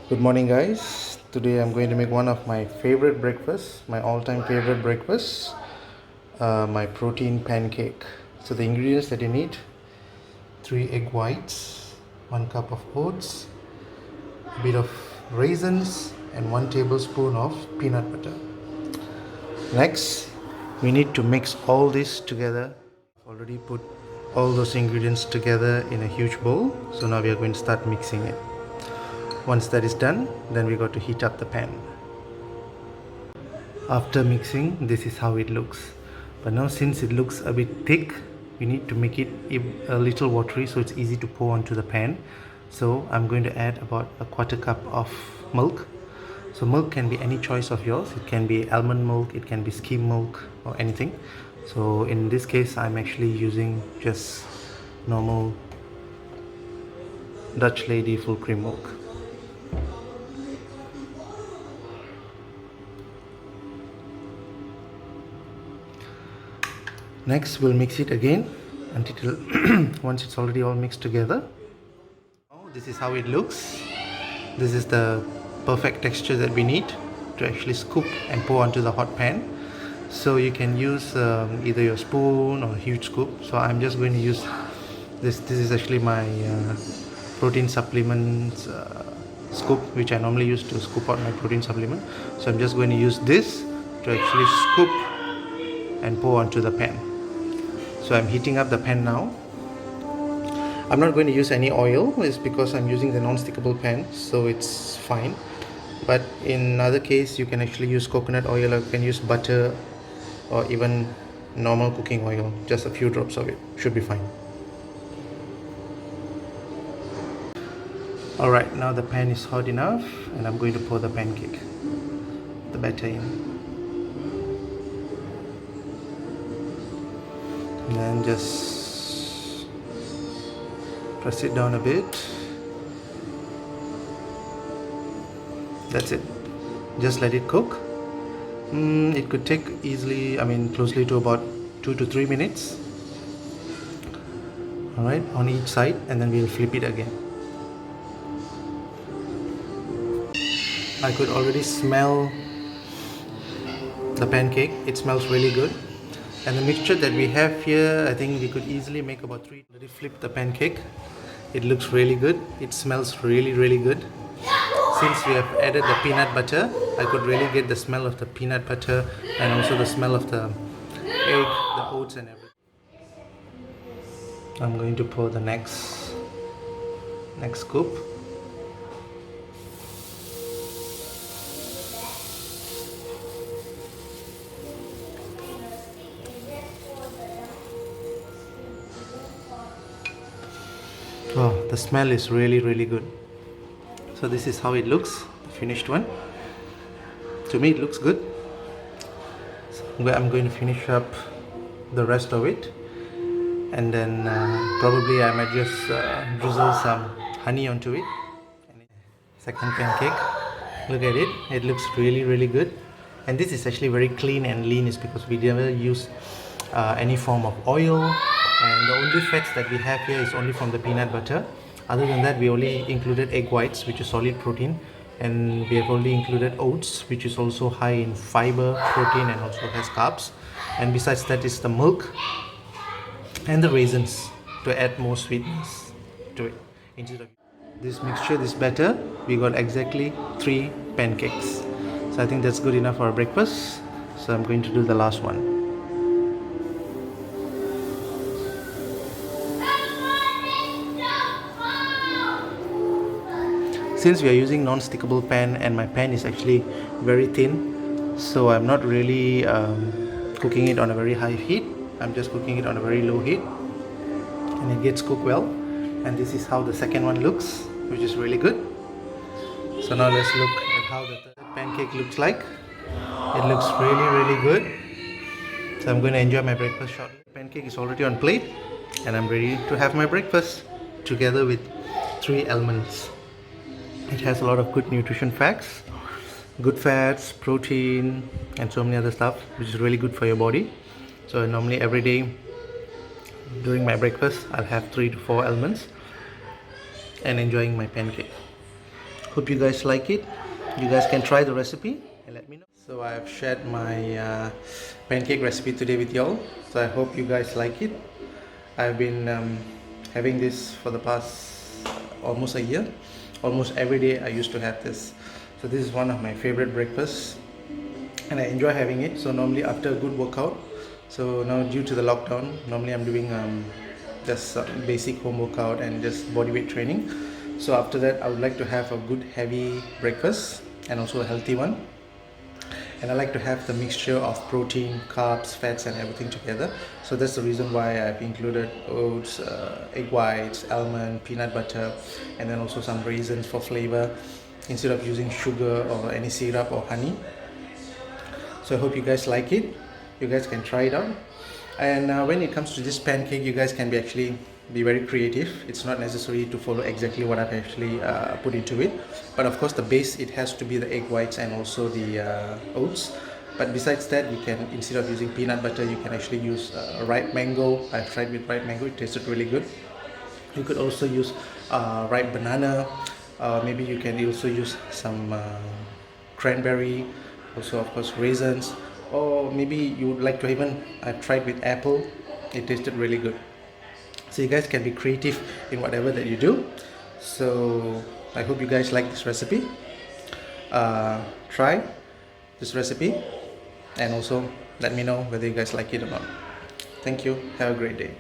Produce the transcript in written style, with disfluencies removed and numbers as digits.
Good morning, guys. Today I'm going to make one of my favorite breakfasts, my all-time favorite breakfast, my protein pancake. So the ingredients that you need: 3 egg whites, 1 cup of oats, a bit of raisins, and 1 tablespoon of peanut butter. Next, we need to mix all this together. Already put all those ingredients together in a huge bowl. So now we are going to start mixing it. Once that is done, then we got to heat up the pan. After mixing, this is how it looks. But now since it looks a bit thick, we need to make it a little watery so it's easy to pour onto the pan. So I'm going to add about a 1/4 cup of milk. So milk can be any choice of yours. It can be almond milk, it can be skim milk or anything. So in this case, I'm actually using just normal Dutch Lady full cream milk. Next, we'll mix it again until once it's already all mixed together. This is how it looks. This is the perfect texture that we need to actually scoop and pour onto the hot pan. So you can use either your spoon or a huge scoop. So I'm just going to use this. This is actually my protein supplements scoop, which I normally use to scoop out my protein supplement. So I'm just going to use this to actually scoop and pour onto the pan. So I'm heating up the pan now. I'm not going to use any oil, it's because I'm using the non-stickable pan, so it's fine. But in other case, you can actually use coconut oil, or you can use butter, or even normal cooking oil. Just a few drops of it should be fine. Alright, now the pan is hot enough, and I'm going to pour the pancake, the batter in. And then just press it down a bit. That's it. Just let it cook. It could take easily, closely to about 2 to 3 minutes. Alright, on each side, and then we'll flip it again. I could already smell the pancake. It smells really good. And the mixture that we have here, I think we could easily make about 3. Let it flip the pancake. It looks really good. It smells really, really good. Since we have added the peanut butter, I could really get the smell of the peanut butter and also the smell of the egg, the oats and everything. I'm going to pour the next scoop. Oh, the smell is really, really good. So this is how it looks, the finished one. To me it looks good. So I'm going to finish up the rest of it, and then probably I might just drizzle some honey onto it. Second pancake, look at it, it looks really, really good. And this is actually very clean and lean, is because we never use any form of oil, and the only fats that we have here is only from the peanut butter. Other than that, we only included egg whites, which is solid protein, and we have only included oats, which is also high in fiber, protein, and also has carbs. And besides that is the milk and the raisins to add more sweetness to it. Instead of this mixture, this batter, we got exactly 3 pancakes. So I think that's good enough for our breakfast. So I'm going to do the last one. Since we are using non-stickable pan and my pan is actually very thin, so I'm not really cooking it on a very high heat. I'm just cooking it on a very low heat, and it gets cooked well. And this is how the second one looks, which is really good. So now let's look at how the third pancake looks like. It looks really, really good. So I'm going to enjoy my breakfast shortly. Pancake is already on plate, and I'm ready to have my breakfast together with 3 almonds. It has a lot of good nutrition facts, good fats, protein, and so many other stuff, which is really good for your body. So normally every day during my breakfast, I'll have 3 to 4 almonds and enjoying my pancake. Hope you guys like it. You guys can try the recipe and let me know. So I have shared my pancake recipe today with y'all. So I hope you guys like it. I've been having this for the past almost a year. Almost every day I used to have this. So this is one of my favorite breakfasts and I enjoy having it. So normally after a good workout, so now due to the lockdown, normally I'm doing just basic home workout and just bodyweight training. So after that I would like to have a good heavy breakfast and also a healthy one. And I like to have the mixture of protein, carbs, fats and everything together. So that's the reason why I've included oats, egg whites, almond, peanut butter, and then also some raisins for flavor instead of using sugar or any syrup or honey. So I hope you guys like it. You guys can try it out. And when it comes to this pancake, you guys can be very creative. It's not necessary to follow exactly what I've actually put into it, but of course the base, it has to be the egg whites and also the oats. But besides that, you can, instead of using peanut butter, you can actually use ripe mango. I've tried with ripe mango, it tasted really good. You could also use ripe banana. Maybe you can also use some cranberry, also of course raisins, or maybe you would like to even, I've tried with apple, it tasted really good. So you guys can be creative in whatever that you do. So I hope you guys like this recipe. Try this recipe and also let me know whether you guys like it or not. Thank you. Have a great day.